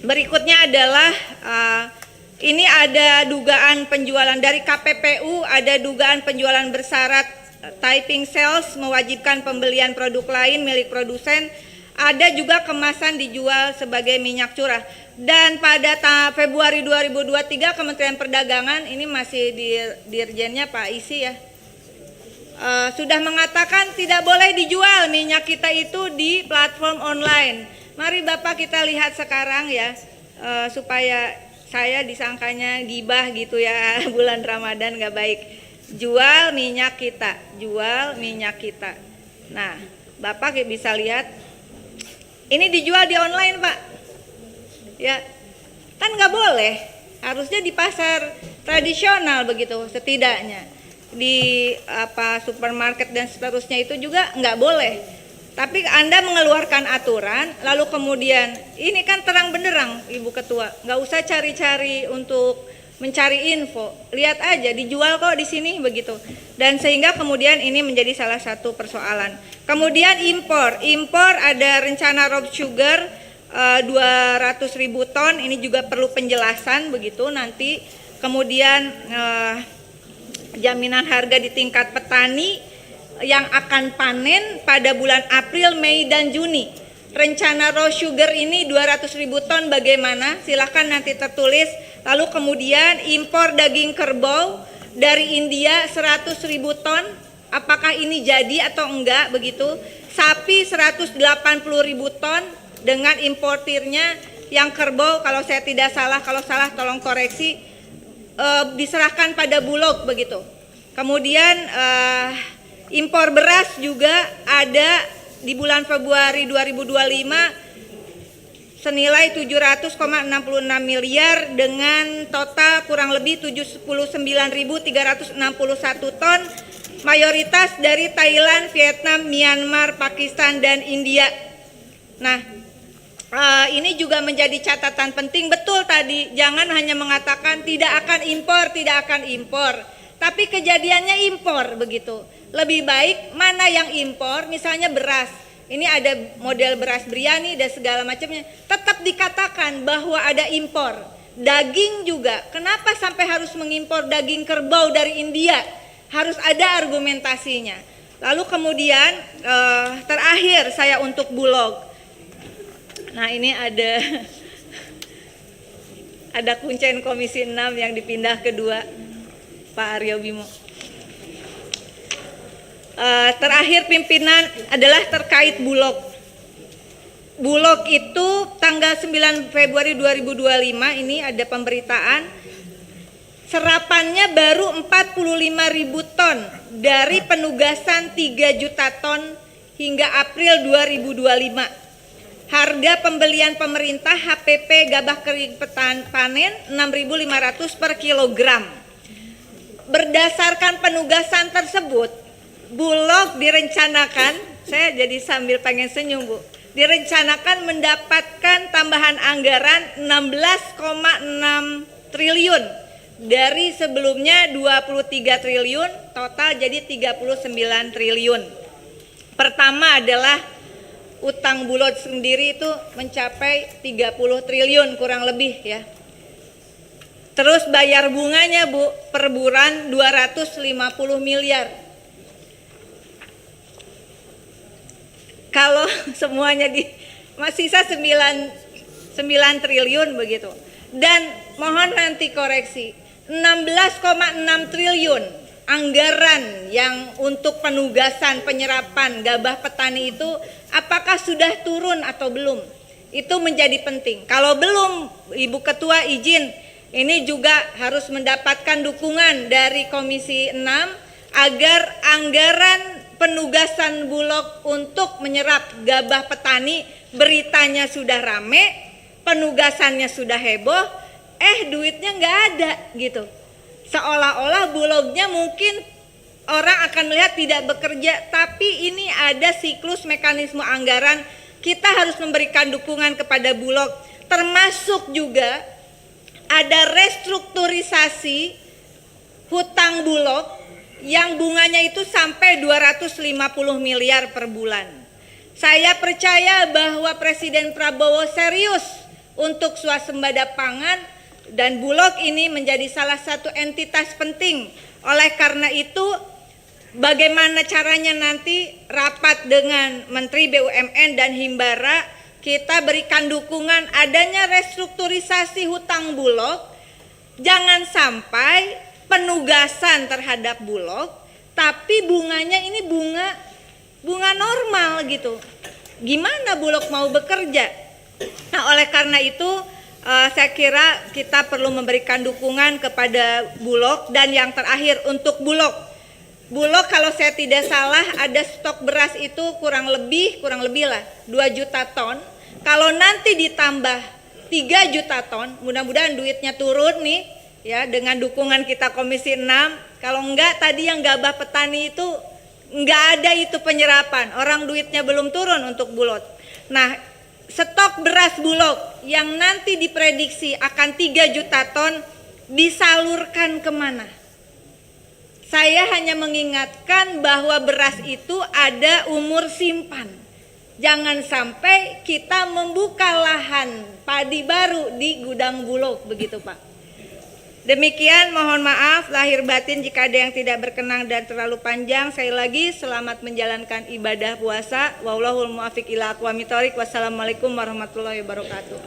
Berikutnya adalah ini ada dugaan penjualan dari KPPU, ada dugaan penjualan bersyarat typing sales mewajibkan pembelian produk lain milik produsen, ada juga kemasan dijual sebagai minyak curah. Dan pada Februari 2023 Kementerian Perdagangan, ini masih dirjennya Pak Isi ya, sudah mengatakan tidak boleh dijual minyak kita itu di platform online. Mari Bapak kita lihat sekarang ya, supaya saya disangkanya gibah gitu ya, bulan Ramadan gak baik. Jual minyak kita, jual minyak kita. Nah, Bapak bisa lihat, ini dijual di online Pak. Ya, kan gak boleh, harusnya di pasar tradisional begitu setidaknya. Di supermarket dan seterusnya itu juga nggak boleh. Tapi Anda mengeluarkan aturan, lalu kemudian ini kan terang benderang Ibu Ketua, nggak usah cari-cari untuk mencari info, lihat aja dijual kok di sini begitu. Dan sehingga kemudian ini menjadi salah satu persoalan. Kemudian impor ada rencana raw sugar 200.000 ton, ini juga perlu penjelasan begitu nanti. Kemudian jaminan harga di tingkat petani yang akan panen pada bulan April, Mei, dan Juni. Rencana raw sugar ini 200.000 ton bagaimana? Silahkan nanti tertulis. Lalu kemudian impor daging kerbau dari India 100.000 ton. Apakah ini jadi atau enggak begitu? Sapi 180.000 ton dengan importirnya yang kerbau, kalau saya tidak salah, kalau salah tolong koreksi, diserahkan pada Bulog begitu. Kemudian impor beras juga ada di bulan Februari 2025 senilai 700,66 miliar dengan total kurang lebih 79.361 ton, mayoritas dari Thailand, Vietnam, Myanmar, Pakistan, dan India. Nah, ini juga menjadi catatan penting. Betul tadi, jangan hanya mengatakan tidak akan impor, tapi kejadiannya impor begitu. Lebih baik mana yang impor, misalnya beras. Ini ada model beras biryani dan segala macamnya. Tetap dikatakan bahwa ada impor. Daging juga. Kenapa sampai harus mengimpor daging kerbau dari India? Harus ada argumentasinya. Lalu kemudian terakhir saya untuk Bulog. Nah, ini ada kuncen Komisi 6 yang dipindah kedua, Pak Aryo Bimo. Terakhir pimpinan adalah terkait Bulog. Bulog itu tanggal 9 Februari 2025 ini ada pemberitaan serapannya baru 45.000 ton dari penugasan 3 juta ton hingga April 2025. Harga pembelian pemerintah HPP gabah kering panen 6.500 per kilogram. Berdasarkan penugasan tersebut, Bulog direncanakan, saya jadi sambil pengen senyum Bu, direncanakan mendapatkan tambahan anggaran 16,6 triliun dari sebelumnya 23 triliun, total jadi 39 triliun. Pertama adalah utang Bulog sendiri itu mencapai 30 triliun kurang lebih ya. Terus bayar bunganya Bu, per bulan 250 miliar. Kalau semuanya masih sisa 9 triliun begitu. Dan mohon nanti koreksi, 16,6 triliun anggaran yang untuk penugasan penyerapan gabah petani itu apakah sudah turun atau belum? Itu menjadi penting. Kalau belum, Ibu Ketua izin, ini juga harus mendapatkan dukungan dari Komisi 6 agar anggaran penugasan Bulog untuk menyerap gabah petani, beritanya sudah rame, penugasannya sudah heboh, duitnya nggak ada gitu. Seolah-olah Bulognya mungkin orang akan melihat tidak bekerja, tapi ini ada siklus mekanisme anggaran. Kita harus memberikan dukungan kepada Bulog, termasuk juga ada restrukturisasi hutang Bulog yang bunganya itu sampai 250 miliar per bulan. Saya percaya bahwa Presiden Prabowo serius untuk swasembada pangan, dan Bulog ini menjadi salah satu entitas penting. Oleh karena itu, bagaimana caranya nanti rapat dengan Menteri BUMN dan Himbara, kita berikan dukungan adanya restrukturisasi hutang Bulog. Jangan sampai penugasan terhadap Bulog, tapi bunganya ini bunga normal gitu. Gimana Bulog mau bekerja? Nah, oleh karena itu saya kira kita perlu memberikan dukungan kepada Bulog. Dan yang terakhir untuk Bulog kalau saya tidak salah ada stok beras itu kurang lebih lah 2 juta ton. Kalau nanti ditambah 3 juta ton, mudah-mudahan duitnya turun nih ya dengan dukungan kita Komisi 6. Kalau enggak, tadi yang gabah petani itu enggak ada itu penyerapan, orang duitnya belum turun untuk Bulog. Nah, stok beras Bulog yang nanti diprediksi akan 3 juta ton disalurkan kemana? Saya hanya mengingatkan bahwa beras itu ada umur simpan. Jangan sampai kita membuka lahan padi baru di gudang Bulog, begitu Pak. Demikian, mohon maaf lahir batin jika ada yang tidak berkenan dan terlalu panjang. Sekali lagi selamat menjalankan ibadah puasa. Wallahul muwaffiq ila aqwamit thoriq. Wassalamualaikum warahmatullahi wabarakatuh.